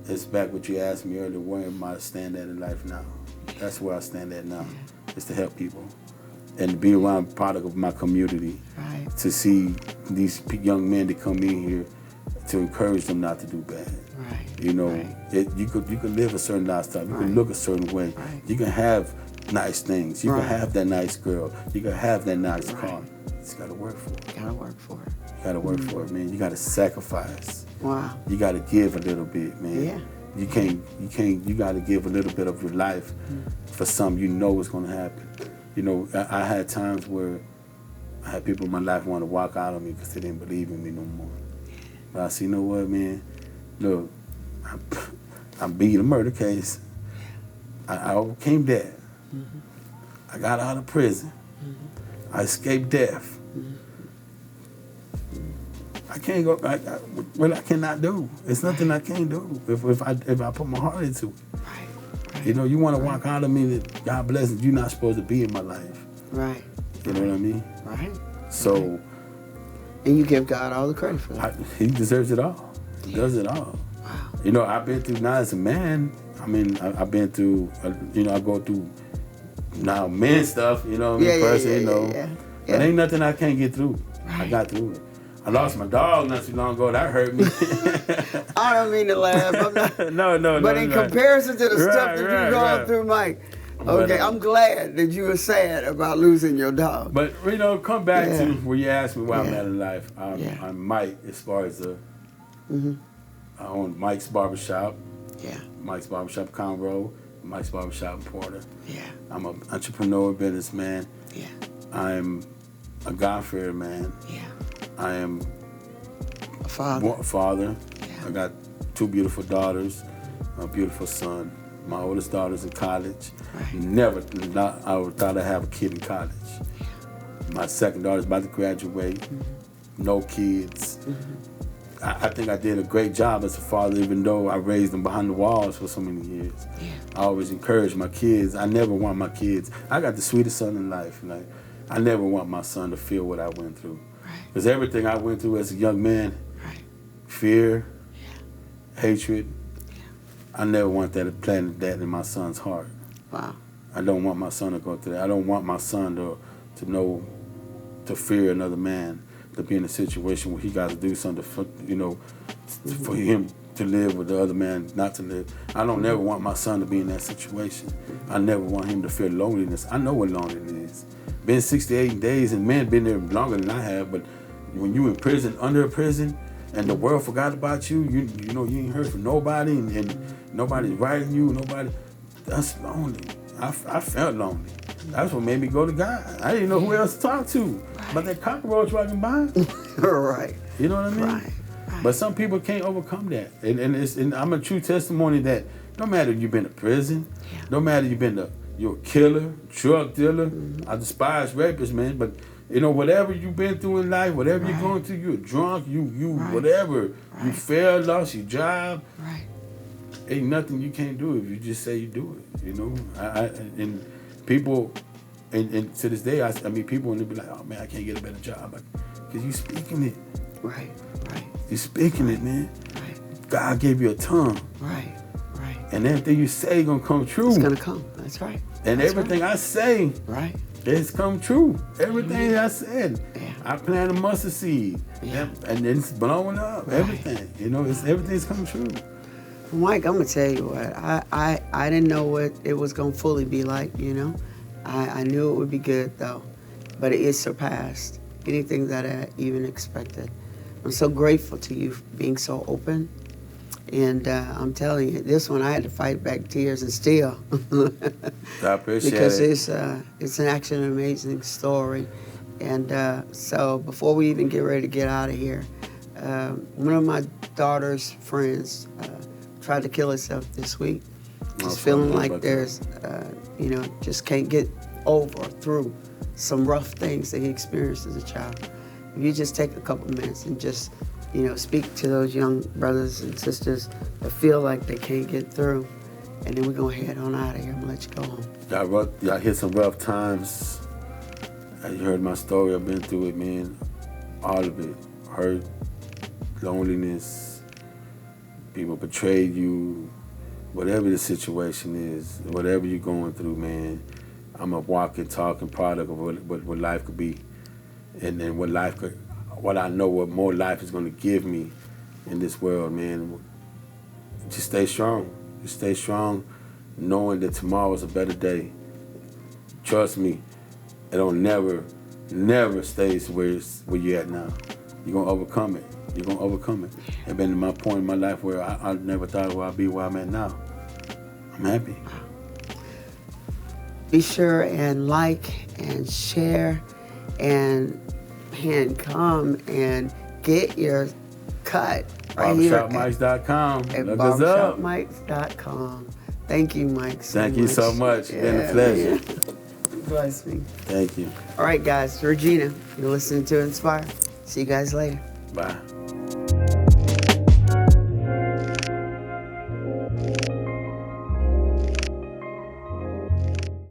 it's back what you asked me earlier. Where am I stand at in life now? That's where I stand at now. Is to help people and to be around product of my community. Right. To see these young men that come in here to encourage them not to do bad. Right. You could live a certain lifestyle. You can look a certain way. Right. You can have nice things. You can have that nice girl. You can have that nice car. You just gotta work for it. You gotta work for it, man. You gotta sacrifice. Wow. You gotta give a little bit, man. Yeah. You gotta give a little bit of your life for something is gonna happen. I had times where I had people in my life want to walk out on me because they didn't believe in me no more. But I said, you know what, man? Look, I beat a murder case. I overcame that. Mm-hmm. I got out of prison. Mm-hmm. I escaped death. Mm-hmm. I can't go. What I cannot do. It's nothing I can't do if I put my heart into it. Right. You know, you want to walk out of me that God bless you're not supposed to be in my life. Right. You know what I mean? Right. So. And you give God all the credit for that. He deserves it all. He does it all. Wow. You know, I've been through, now as a man, I mean, I've been through, you know, I go through now men stuff, you know, But ain't nothing I can't get through. Right. I got through it. I lost my dog not too long ago. That hurt me. I don't mean to laugh. I'm not, no. But in comparison to the stuff that you've gone through, Mike, okay, but, I'm glad that you were sad about losing your dog. But, you know, come back to where you asked me where I'm at in life. I'm Mike Esparza. Mm-hmm. I own Mike's Barbershop. Yeah. Mike's Barbershop Conroe. Mike's Barbershop in Porter. Yeah. I'm an entrepreneur, businessman. Yeah. I'm a God-fearing man. Yeah. I am a father. Yeah. I got 2 beautiful daughters, a beautiful son. My oldest daughter's in college. Right. I would thought I'd have a kid in college. Yeah. My second daughter's about to graduate. Mm-hmm. No kids. Mm-hmm. I think I did a great job as a father, even though I raised them behind the walls for so many years. Yeah. I always encourage my kids. I never want my kids. I got the sweetest son in life. Like, I never want my son to feel what I went through. Because everything I went through as a young man, fear, hatred, I never want that to plant that in my son's heart. Wow. I don't want my son to go through that. I don't want my son to fear another man, to be in a situation where he got to do something for, you know, for him to live with the other man not to live. I don't never want my son to be in that situation. I never want him to feel loneliness. I know what loneliness is. Been 68 days, and men been there longer than I have, but when you in prison, under a prison, and the world forgot about you, you know, you ain't heard from nobody, and nobody's writing you, that's lonely. I felt lonely. That's what made me go to God. I didn't know who else to talk to, but that cockroach walking by. Right. You know what I mean? Right. But some people can't overcome that. And I'm a true testimony that no matter you've been to prison, no matter you're a killer, drug dealer, I despise rapists, man, but you know, whatever you've been through in life, whatever you're going through, you're drunk, whatever, you failed, lost your job, ain't nothing you can't do if you just say you do it, you know? And people, and to this day, I mean, people, and they be like, oh man, I can't get a better job, because you speaking it. Right. You speaking it, man. Right. God gave you a tongue. Right. And everything you say gonna come true. It's gonna come. That's right. And everything I say, it's come true. Everything I said, I planted a mustard seed, and it's blowing up. Everything, you know, everything's come true. Mike, I'm gonna tell you what. I didn't know what it was gonna fully be like. You know, I knew it would be good though, but it surpassed anything that I even expected. I'm so grateful to you for being so open. And I'm telling you, this one I had to fight back tears and still. I appreciate because it. it's an actually an amazing story. And so before we even get ready to get out of here, one of my daughter's friends tried to kill herself this week. Just feeling like there's, just can't get over or through some rough things that he experienced as a child. If you just take a couple minutes and just speak to those young brothers and sisters that feel like they can't get through. And then we're going to head on out of here. I'm going to let you go home. Y'all hit some rough times. You heard my story. I've been through it, man. All of it. Hurt, loneliness, people betrayed you. Whatever the situation is, whatever you're going through, man, I'm a walking, talking product of what life could be. And then what I know what more life is going to give me in this world, man. Just stay strong. Just stay strong, knowing that tomorrow is a better day. Trust me, it'll never stays where you're at now. You're going to overcome it. You're going to overcome it. It's been my point in my life where I never thought I'd be where I'm at now. I'm happy. Be sure and like and share and come and get your cut right here BarbershopMikes.com. at Look us up. BarbershopMikes.com. Thank you, Mike. Thank you so much. It's been a pleasure. Man. Bless me. Thank you. All right, guys. Regina, you're listening to Nspire. See you guys later. Bye.